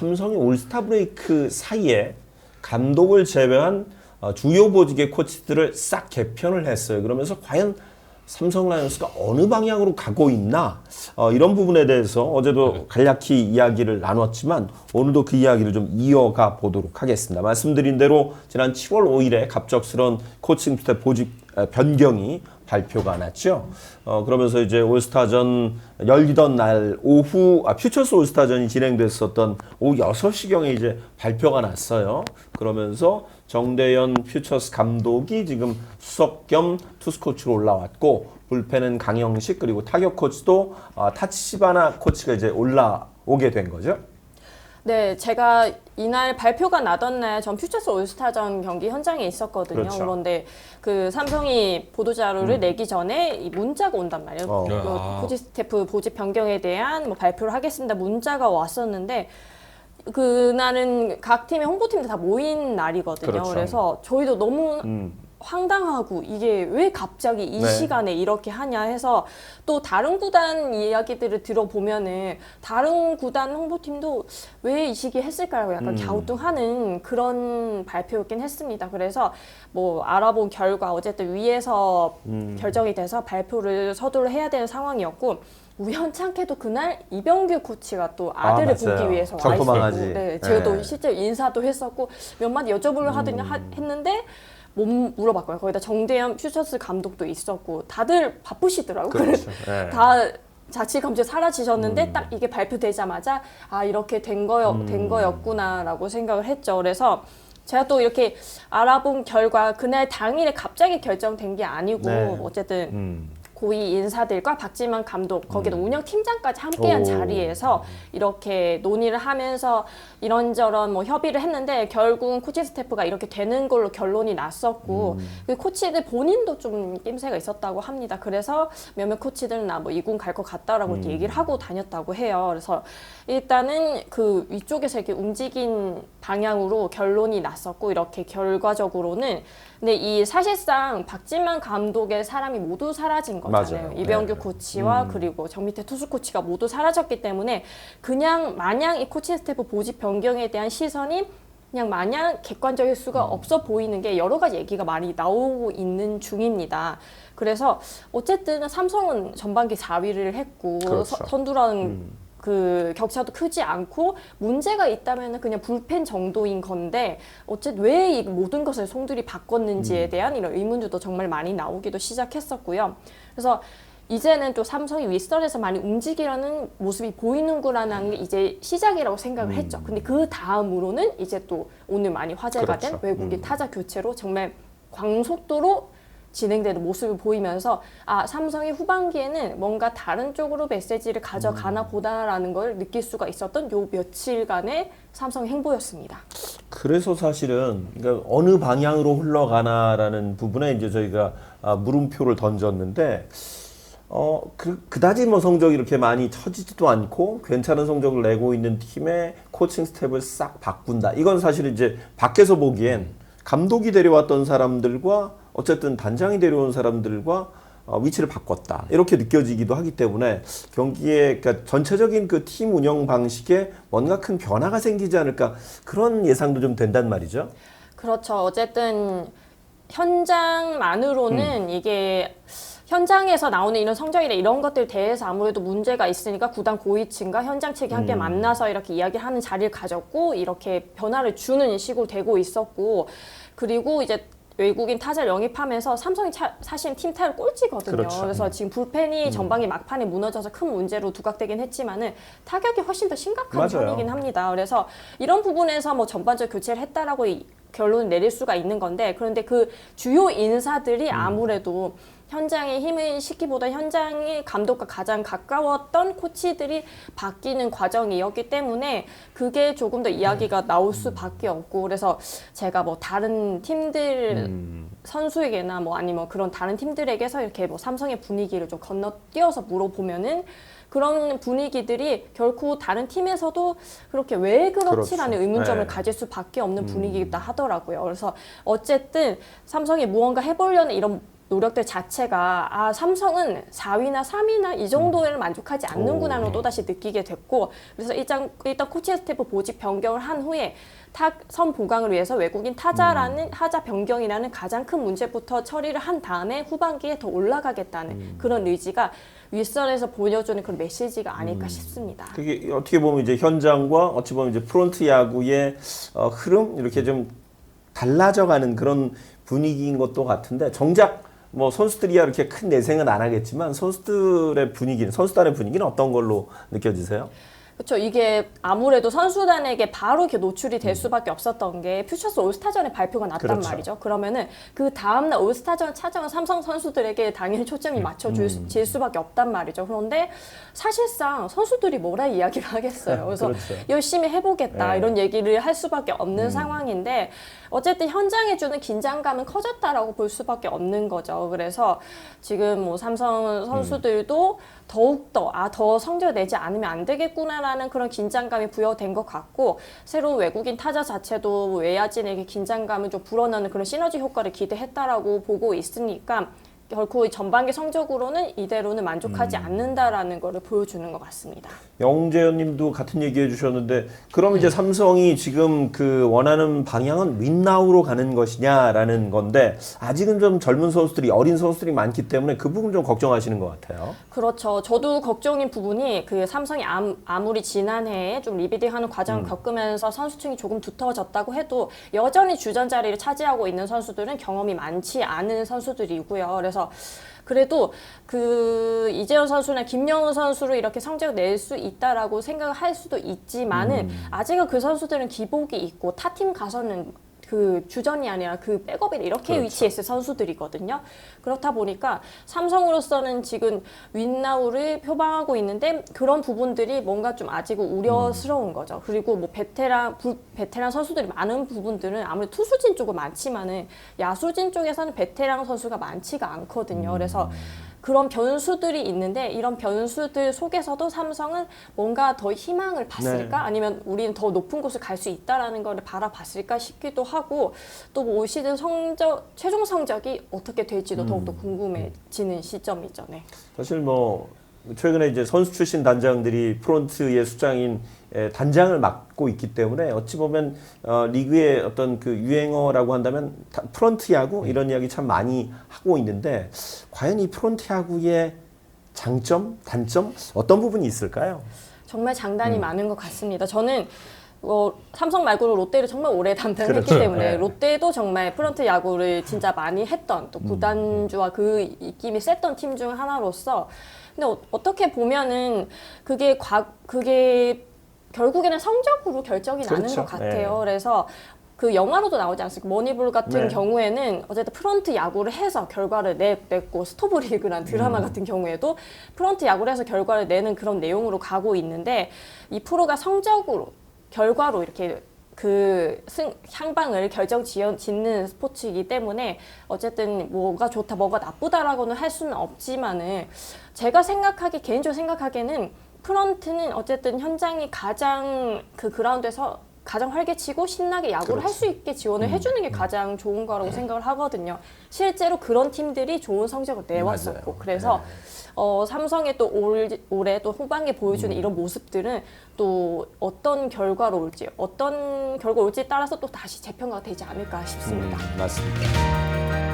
삼성이 올스타 브레이크 사이에 감독을 제외한 주요 보직의 코치들을 싹 개편을 했어요. 그러면서 과연 삼성 라이온스가 어느 방향으로 가고 있나 이런 부분에 대해서 어제도 간략히 이야기를 나눴지만 오늘도 그 이야기를 좀 이어가 보도록 하겠습니다. 말씀드린 대로 지난 7월 5일에 갑작스러운 코칭 스태프 보직 변경이 발표가 났죠. 그러면서 이제 올스타전 열리던 날 오후 퓨처스 올스타전이 진행됐었던 오후 6시경에 이제 발표가 났어요. 그러면서 정대현 퓨처스 감독이 지금 수석 겸 투수 코치로 올라왔고 불펜은 강영식 그리고 타격 코치도 타치시바나 코치가 이제 올라오게 된 거죠. 네, 제가 이날 발표가 나던 날 전 퓨처스 올스타전 경기 현장에 있었거든요. 그렇죠. 그런데 그 삼성이 보도자료를 내기 전에 이 문자가 온단 말이에요. 코치 스태프 보직 변경에 대한 뭐 발표를 하겠습니다. 문자가 왔었는데 그날은 각 팀의 홍보팀들 다 모인 날이거든요. 그렇죠. 그래서 저희도 너무 황당하고 이게 왜 갑자기 이 시간에 이렇게 하냐 해서 또 다른 구단 이야기들을 들어보면은 다른 구단 홍보팀도 왜 이 시기에 했을까요? 약간 갸우뚱하는 그런 발표였긴 했습니다. 그래서 뭐 알아본 결과 어쨌든 위에서 결정이 돼서 발표를 서두를 해야 되는 상황이었고 우연찮게도 그날 이병규 코치가 또 아들을 보기 위해서 와 있었고 네, 제가 또 실제 인사도 했었고 몇 마디 여쭤보려 하더니 했는데 못 물어봤고요. 거기다 정대현 퓨처스 감독도 있었고 다들 바쁘시더라고요. 그렇죠. 다 자취감정 사라지셨는데 딱 이게 발표되자마자 아 이렇게 된 거였구나라고 생각을 했죠. 그래서 제가 또 이렇게 알아본 결과 그날 당일에 갑자기 결정된 게 아니고 어쨌든 고위 인사들과 박지만 감독, 거기다 운영팀장까지 함께한 자리에서 이렇게 논의를 하면서 이런저런 뭐 협의를 했는데 결국은 코치 스태프가 이렇게 되는 걸로 결론이 났었고 그 코치들 본인도 좀 낌새가 있었다고 합니다. 그래서 몇몇 코치들은 나 뭐 이군 갈 것 같다라고 이렇게 얘기를 하고 다녔다고 해요. 그래서 일단은 그 위쪽에서 이렇게 움직인 방향으로 결론이 났었고 이렇게 결과적으로는 근데 이 사실상 박지만 감독의 사람이 모두 사라진 거잖아요. 맞아요. 이병규 코치와 그리고 정 밑에 투수 코치가 모두 사라졌기 때문에 그냥 마냥 이 코칭 스태프 보직 변경에 대한 시선이 그냥 마냥 객관적일 수가 없어 보이는 게 여러 가지 얘기가 많이 나오고 있는 중입니다. 그래서 어쨌든 삼성은 전반기 4위를 했고 그렇죠. 선두랑 그 격차도 크지 않고 문제가 있다면 그냥 불펜 정도인 건데 어쨌든 왜 이 모든 것을 송두리 바꿨는지에 대한 이런 의문들도 정말 많이 나오기도 시작했었고요. 그래서 이제는 또 삼성이 윗선에서 많이 움직이려는 모습이 보이는구나라는 게 이제 시작이라고 생각을 했죠. 근데 그 다음으로는 이제 또 오늘 많이 화제가 된 외국인 타자 교체로 정말 광속도로 진행되는 모습을 보이면서 아 삼성이 후반기에는 뭔가 다른 쪽으로 메시지를 가져가나 보다라는 걸 느낄 수가 있었던 요 며칠간의 삼성의 행보였습니다. 그래서 사실은 그러니까 어느 방향으로 흘러가나라는 부분에 이제 저희가 물음표를 던졌는데 그다지 뭐 성적이 이렇게 많이 처지지도 않고 괜찮은 성적을 내고 있는 팀의 코칭 스텝을 싹 바꾼다. 이건 사실 이제 밖에서 보기엔 감독이 데려왔던 사람들과 어쨌든 단장이 데려온 사람들과 위치를 바꿨다 이렇게 느껴지기도 하기 때문에 경기에 그러니까 전체적인 그 팀 운영 방식에 뭔가 큰 변화가 생기지 않을까 그런 예상도 좀 된단 말이죠. 그렇죠. 어쨌든 현장만으로는 이게 현장에서 나오는 이런 성적이나 이런 것들 대해서 아무래도 문제가 있으니까 구단 고위층과 현장 측이 함께 만나서 이렇게 이야기하는 자리를 가졌고 이렇게 변화를 주는 식으로 되고 있었고 그리고 이제 외국인 타자를 영입하면서 삼성이 사실 팀 타율 꼴찌거든요. 그렇죠. 그래서 지금 불펜이 전반기 막판에 무너져서 큰 문제로 두각되긴 했지만은 타격이 훨씬 더 심각한 편이긴 합니다. 그래서 이런 부분에서 뭐 전반적 교체를 했다라고 결론을 내릴 수가 있는 건데 그런데 그 주요 인사들이 아무래도 현장에 힘을 싣기보다 현장이 감독과 가장 가까웠던 코치들이 바뀌는 과정이었기 때문에 그게 조금 더 이야기가 나올 수밖에 없고 그래서 제가 뭐 다른 팀들 선수에게나 뭐 아니면 그런 다른 팀들에게서 이렇게 뭐 삼성의 분위기를 좀 건너뛰어서 물어보면은 그런 분위기들이 결코 다른 팀에서도 그렇게 왜 그렇지라는 의문점을 가질 수밖에 없는 분위기이다 하더라고요. 그래서 어쨌든 삼성이 무언가 해보려는 이런 노력들 자체가 삼성은 4위나 3위나 이 정도를 만족하지 않는구나를 또다시 느끼게 됐고, 그래서 일단 코칭 스태프 보직 변경을 한 후에 타선 보강을 위해서 외국인 타자라는 타자 변경이라는 가장 큰 문제부터 처리를 한 다음에 후반기에 더 올라가겠다는 그런 의지가 윗선에서 보여주는 그런 메시지가 아닐까 싶습니다. 그게 어떻게 보면 이제 현장과 어찌 보면 이제 프론트 야구의 흐름 이렇게 좀 달라져가는 그런 분위기인 것도 같은데, 정작 뭐 선수들이야 이렇게 큰 내생은 안 하겠지만 선수단의 분위기는 어떤 걸로 느껴지세요? 그렇죠. 이게 아무래도 선수단에게 바로 이렇게 노출이 될 수밖에 없었던 게 퓨처스 올스타전에 발표가 났단 그렇죠. 말이죠. 그러면은 그 다음날 올스타전 찾아온 삼성 선수들에게 당연히 초점이 맞춰질 수밖에 없단 말이죠. 그런데 사실상 선수들이 뭐라 이야기를 하겠어요. 그래서 그렇죠. 열심히 해보겠다 네. 이런 얘기를 할 수밖에 없는 상황인데, 어쨌든 현장에 주는 긴장감은 커졌다라고 볼 수밖에 없는 거죠. 그래서 지금 뭐 삼성 선수들도 더욱더 더 성적을 내지 않으면 안 되겠구나라는 그런 긴장감이 부여된 것 같고, 새로운 외국인 타자 자체도 외야진에게 긴장감을 좀 불어넣는 그런 시너지 효과를 기대했다라고 보고 있으니까 결코 전반기 성적으로는 이대로는 만족하지 않는다라는 것을 보여주는 것 같습니다. 영재현 님도 같은 얘기 해주셨는데, 그럼 이제 삼성이 지금 그 원하는 방향은 윈나우로 가는 것이냐라는 건데, 아직은 좀 젊은 선수들이, 어린 선수들이 많기 때문에 그 부분 좀 걱정하시는 것 같아요. 그렇죠. 저도 걱정인 부분이 그 삼성이 아무리 지난해에 좀 리비딩하는 과정을 겪으면서 선수층이 조금 두터워졌다고 해도 여전히 주전 자리를 차지하고 있는 선수들은 경험이 많지 않은 선수들이고요. 그래도 그 이재현 선수나 김영우 선수로 이렇게 성적을 낼 수 있다라고 생각을 할 수도 있지만은 아직은 그 선수들은 기복이 있고 타 팀 가서는 그 주전이 아니라 그 백업에 이렇게 그렇죠. 위치했을 선수들이거든요. 그렇다 보니까 삼성으로서는 지금 윈나우를 표방하고 있는데 그런 부분들이 뭔가 좀 아직은 우려스러운 거죠. 그리고 뭐 베테랑 선수들이 많은 부분들은 아무래도 투수진 쪽은 많지만은 야수진 쪽에서는 베테랑 선수가 많지가 않거든요. 그래서 그런 변수들이 있는데, 이런 변수들 속에서도 삼성은 뭔가 더 희망을 봤을까? 네. 아니면 우리는 더 높은 곳을 갈 수 있다라는 걸 바라봤을까 싶기도 하고, 또 올 시즌 최종 성적이 어떻게 될지도 더욱더 궁금해지는 시점이죠. 네. 사실 뭐 최근에 이제 선수 출신 단장들이 프론트의 수장인 단장을 맡고 있기 때문에, 어찌 보면 리그의 어떤 그 유행어라고 한다면 프론트 야구 이런 이야기 참 많이 하고 있는데, 과연 이 프론트 야구의 장점, 단점 어떤 부분이 있을까요? 정말 장단이 많은 것 같습니다. 저는 삼성 말고도 롯데를 정말 오래 담당했기 그렇죠. 때문에 네. 롯데도 정말 프런트 야구를 진짜 많이 했던, 또 구단주와 그 입김이 셌던 팀 중 하나로서, 근데 어떻게 보면은 그게 결국에는 성적으로 결정이 나는 그렇죠. 것 같아요. 네. 그래서 그 영화로도 나오지 않습니까? 머니볼 같은 네. 경우에는 어쨌든 프런트 야구를 해서 결과를 냈고, 스토브리그라는 드라마 같은 경우에도 프런트 야구를 해서 결과를 내는 그런 내용으로 가고 있는데, 이 프로가 결과로 이렇게 향방을 짓는 스포츠이기 때문에 어쨌든 뭐가 좋다, 뭐가 나쁘다라고는 할 수는 없지만은, 개인적으로 생각하기에는 프런트는 어쨌든 현장이 가장 그 그라운드에서 가장 활개치고 신나게 야구를 할 수 있게 지원을 해주는 게 가장 좋은 거라고 생각을 하거든요. 실제로 그런 팀들이 좋은 성적을 내왔었고, 맞아요. 그래서 삼성의 또 올해 또 후반기에 보여주는 이런 모습들은 또 어떤 결과가 올지에 따라서 또 다시 재평가가 되지 않을까 싶습니다. 맞습니다.